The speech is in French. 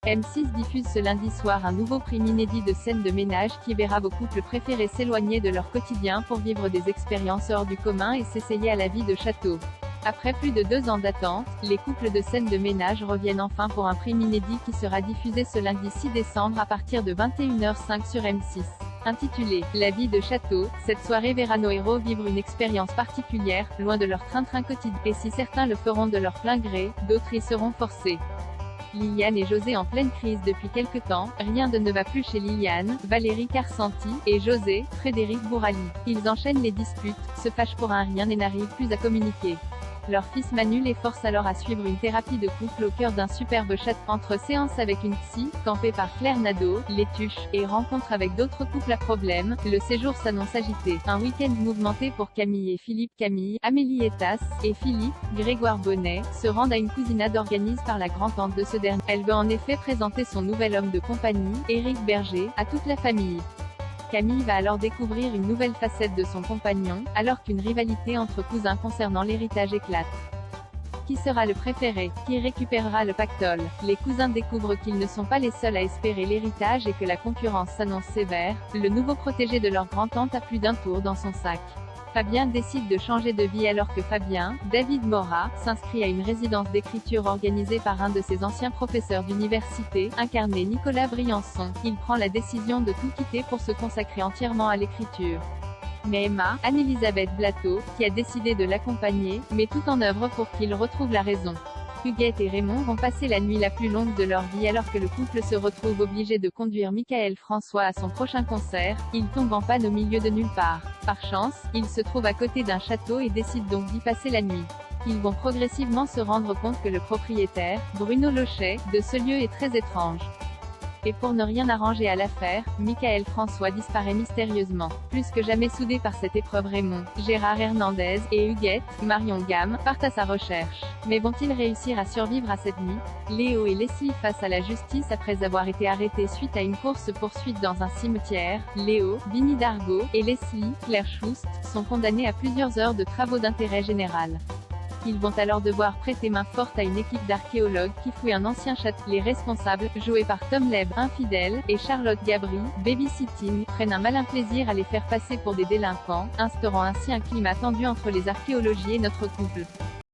M6 diffuse ce lundi soir un nouveau prime inédit de scènes de ménage qui verra vos couples préférés s'éloigner de leur quotidien pour vivre des expériences hors du commun et s'essayer à la vie de château. Après plus de 2 ans d'attente, les couples de scènes de ménage reviennent enfin pour un prime inédit qui sera diffusé ce lundi 6 décembre à partir de 21h05 sur M6. Intitulé « La vie de château », cette soirée verra nos héros vivre une expérience particulière, loin de leur train-train quotidien. Et si certains le feront de leur plein gré, d'autres y seront forcés. Liliane et José en pleine crise depuis quelque temps, rien ne va plus chez Liliane, Valérie Carcenti, et José, Frédéric Bourali. Ils enchaînent les disputes, se fâchent pour un rien et n'arrivent plus à communiquer. Leur fils Manu les force alors à suivre une thérapie de couple au cœur d'un superbe château. Entre séances avec une psy, campée par Claire Nadeau, les tuches, et rencontres avec d'autres couples à problème, le séjour s'annonce agité. Un week-end mouvementé pour Camille et Philippe. Camille, Amélie Etas, et Philippe, Grégoire Bonnet, se rendent à une cousinade organisée par la grand-tante de ce dernier. Elle veut en effet présenter son nouvel homme de compagnie, Éric Berger, à toute la famille. Camille va alors découvrir une nouvelle facette de son compagnon, alors qu'une rivalité entre cousins concernant l'héritage éclate. Qui sera le préféré? Qui récupérera le pactole? Les cousins découvrent qu'ils ne sont pas les seuls à espérer l'héritage et que la concurrence s'annonce sévère. Le nouveau protégé de leur grand-tante a plus d'un tour dans son sac. Fabien décide de changer de vie alors que Fabien, David Mora, s'inscrit à une résidence d'écriture organisée par un de ses anciens professeurs d'université, incarné Nicolas Briançon. Il prend la décision de tout quitter pour se consacrer entièrement à l'écriture. Mais Emma, Anne-Elisabeth Blateau, qui a décidé de l'accompagner, met tout en œuvre pour qu'il retrouve la raison. Huguette et Raymond vont passer la nuit la plus longue de leur vie alors que le couple se retrouve obligé de conduire Michael François à son prochain concert. Il tombe en panne au milieu de nulle part. Par chance, il se trouve à côté d'un château et décide donc d'y passer la nuit. Ils vont progressivement se rendre compte que le propriétaire, Bruno Lochet, de ce lieu est très étrange. Et pour ne rien arranger à l'affaire, Michael François disparaît mystérieusement. Plus que jamais soudés par cette épreuve, Raymond, Gérard Hernandez, et Huguette, Marion Gamme, partent à sa recherche. Mais vont-ils réussir à survivre à cette nuit? Léo et Leslie face à la justice après avoir été arrêtés suite à une course-poursuite dans un cimetière. Léo, Vinnie Dargaud, et Leslie, Claire Schust, sont condamnés à plusieurs heures de travaux d'intérêt général. Ils vont alors devoir prêter main forte à une équipe d'archéologues qui fouille un ancien château. Les responsables, joués par Tom Leb, infidèle, et Charlotte Gabri, babysitting, prennent un malin plaisir à les faire passer pour des délinquants, instaurant ainsi un climat tendu entre les archéologies et notre couple.